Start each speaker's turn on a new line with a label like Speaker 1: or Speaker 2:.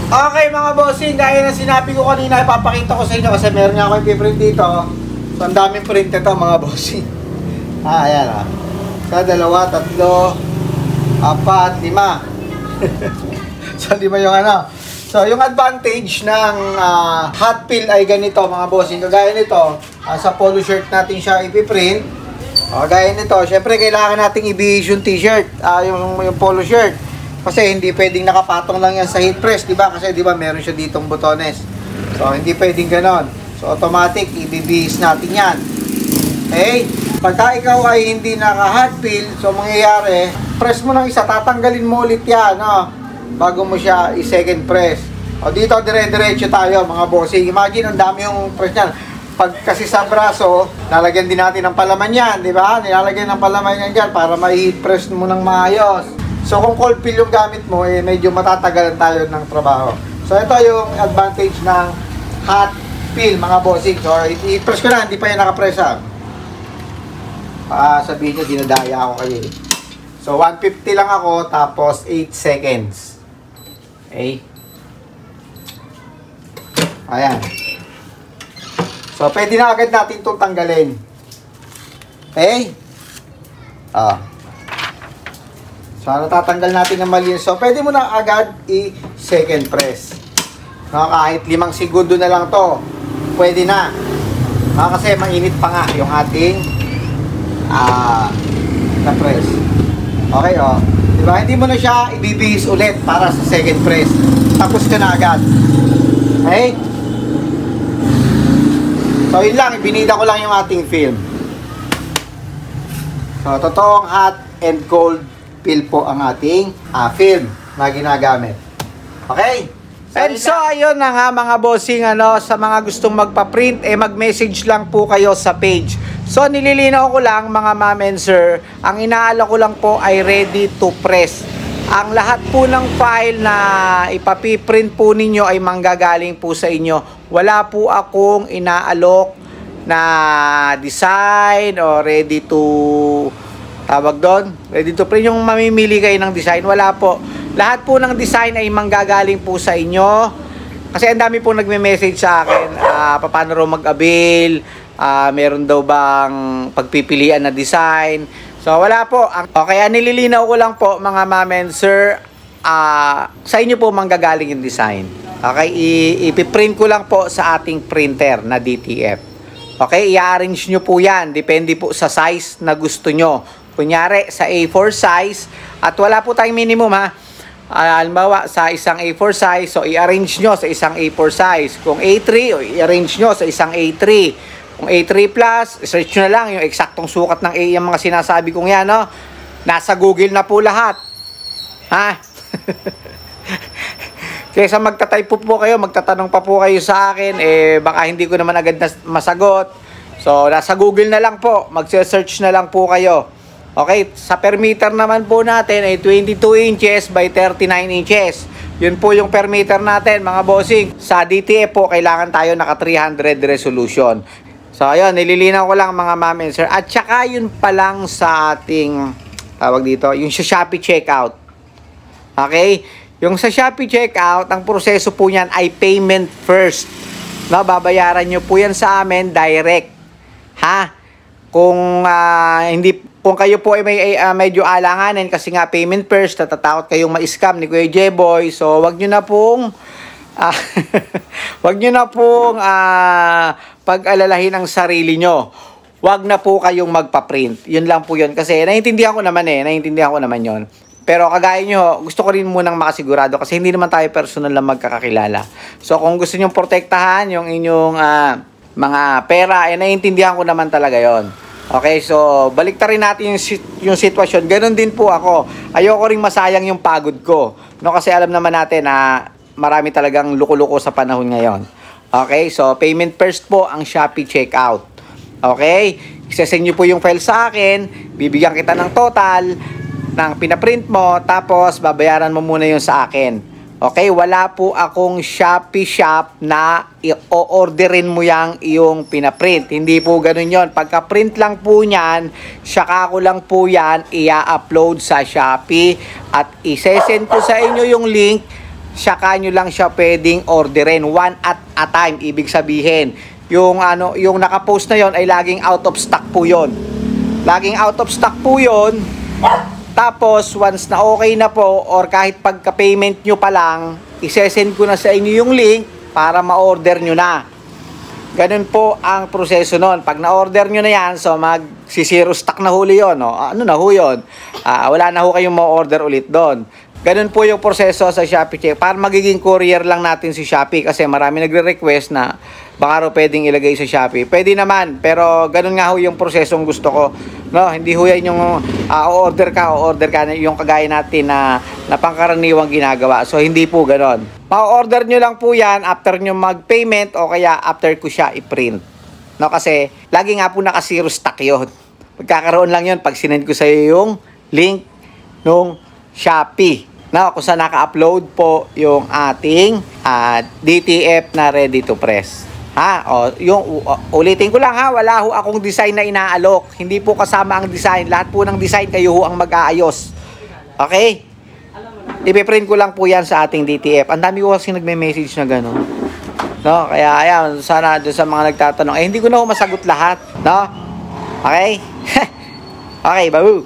Speaker 1: Okay mga bossing, gaya na sinabi ko kanina, ipapakita ko sa inyo kasi meron nga ako i-print dito. So, ang daming print ito mga bossing. Ayan Sa 2, 3, 4, 5. So, 5 yung ano. So, yung advantage ng hot fill ay ganito mga bossing. Kagaya nito, sa polo shirt natin siya ipiprint. Gaya nito, syempre kailangan nating i-bihis yung t-shirt, yung polo shirt. Kasi hindi pwedeng nakapatong lang yan sa heat press, di ba? Kasi di ba meron siya ditong botones. So, hindi pwedeng ganon. So, automatic, ibibihis natin yan. Okay? Pagka ikaw ay hindi naka-hot fill, so mangyayari, press mo ng isa, tatanggalin mo ulit yan, no? Bago mo siya i-second press. O, dito, dire-diretso tayo, mga bossing. Imagine, ang dami yung press niyan. Pag kasi sa braso, lalagyan din natin ng palaman yan, di ba? Nilalagyan ng palaman yan dyan para ma-heat press mo ng maayos. So, kung cold fill yung gamit mo, medyo matatagalan tayo ng trabaho. So, ito yung advantage ng hot fill, mga bossing. So, i-press ko na, hindi pa yan nakapress ha. Sabihin nyo, dinadaya ako kayo. So, 150 lang ako, tapos 8 seconds. Okay? Ayan. So, pwede na agad natin itong tanggalin. Okay? So, natatanggal natin ng malinis. So, pwede mo na agad i-second press. Kahit 5 segundo na lang to, pwede na. Kasi mainit pa nga yung ating na-press. Okay, diba? Hindi mo na siya ibibihis ulit para sa second press. Tapos ka na agad. Okay? So, yun lang. Ibinida ko lang yung ating film. So, totoong hot and cold fill po ang ating film na ginagamit. Okay? And so, ayun na nga mga bossing, sa mga gustong magpa-print, mag-message lang po kayo sa page. So, nililinaw ko lang mga ma'am and sir, ang inaala ko lang po ay ready to press. Ang lahat po ng file na ipapiprint po ninyo ay manggagaling po sa inyo. Wala po akong inaalok na design o ready to tawag doon, ready to print, yung mamimili kayo ng design. Wala po. Lahat po ng design ay manggagaling po sa inyo. Kasi ang dami po nagme-message sa akin, paano raw mag-avail, meron daw bang pagpipilian na design. So wala po. Kaya nililinaw ko lang po mga ma'am and sir, sa inyo po manggagaling yung design. Okay, ipiprint ko lang po sa ating printer na DTF. Okay, i-arrange nyo po yan. Depende po sa size na gusto nyo. Kunyari, sa A4 size, at wala po tayong minimum ha. Halimbawa, sa isang A4 size, so i-arrange nyo sa isang A4 size. Kung A3, i-arrange nyo sa isang A3. Kung A3 plus, search nyo na lang yung eksaktong sukat ng A, yung mga sinasabi kong yan, no? Nasa Google na po lahat. Ha? Kaysa magtatype po kayo, magtatanong pa po kayo sa akin, baka hindi ko naman agad masagot. So, nasa Google na lang po. Mag-search na lang po kayo. Okay, sa per meter naman po natin ay 22 inches by 39 inches. Yun po yung per meter natin, mga bossing. Sa DTF po, kailangan tayo naka 300 resolution. So, ayun, nililinaw ko lang mga ma'am and sir. At saka yun pa lang sa ating, tawag dito, yung sa Shopee checkout. Okay? Yung sa Shopee checkout, ang proseso po niyan ay payment first. No, babayaran nyo po yan sa amin direct. Ha? Kung kayo po ay medyo alanganin kasi nga payment first, natatakot kayong ma-scam ni Kuya J-Boy, so wag nyo na pong pag-alalahin ang sarili nyo. Wag na po kayong magpa-print. Yun lang po yun. Kasi naiintindihan ko naman yon. Pero kagaya nyo, gusto ko rin munang makasigurado kasi hindi naman tayo personal lang magkakakilala. So kung gusto nyo protektahan yung inyong mga pera, naiintindihan ko naman talaga yon. Okay, so baliktarin natin yung sitwasyon. Ganon din po ako. Ayoko ring masayang yung pagod ko. No, kasi alam naman natin na marami talagang luko-luko sa panahon ngayon. Okay, so payment first po ang Shopee checkout. Okay, isesend nyo po yung file sa akin. Bibigyan kita ng total ng pinaprint mo. Tapos babayaran mo muna yung sa akin. Okay, wala po akong Shopee shop na i-orderin mo yung pinaprint. Hindi po ganun yon. Pagka-print lang po niyan, saka ko lang po yan i-upload sa Shopee at isesend ko sa inyo yung link saka nyo lang siya pwedeng orderin one at a time. Ibig sabihin, yung nakapost na yon ay laging out of stock po yon. Laging out of stock po yon. Tapos, once na okay na po, or kahit pagka-payment nyo pa lang, isesend ko na sa inyo yung link para ma-order nyo na. Ganun po ang proseso nun. Pag na-order nyo na yan, so mag-zero stock na huli yun. No? Ano na ho yun? Wala na ho kayong ma-order ulit doon. Ganun po yung proseso sa Shopee Check. Para magiging courier lang natin si Shopee kasi marami nagre-request na baka raw pwedeng ilagay sa Shopee. Pwede naman, pero ganun nga ho yung prosesong gusto ko. No, hindi ho yan yung order ka yung kagaya natin na pangkaraniwang ginagawa. So hindi po ganun. Ma-order nyo lang po yan after nyo mag-payment o kaya after ko siya i-print. No, kasi lagi nga po naka-zero stock yun. Magkakaroon lang yun pag sinend ko sa iyo yung link nung Shopee. No, kung saan naka-upload po yung ating DTF na ready to press. Ulitin ko lang ha, wala ho akong design na inaalok. Hindi po kasama ang design. Lahat po ng design kayo ho ang mag-aayos. Okay? Ipiprint ko lang po yan sa ating DTF. Ang dami ko kasi nagme-message na gano'n. No? Kaya ayan, sana doon sa mga nagtatanong. Hindi ko na ho masagot lahat. No? Okay? Okay, babu.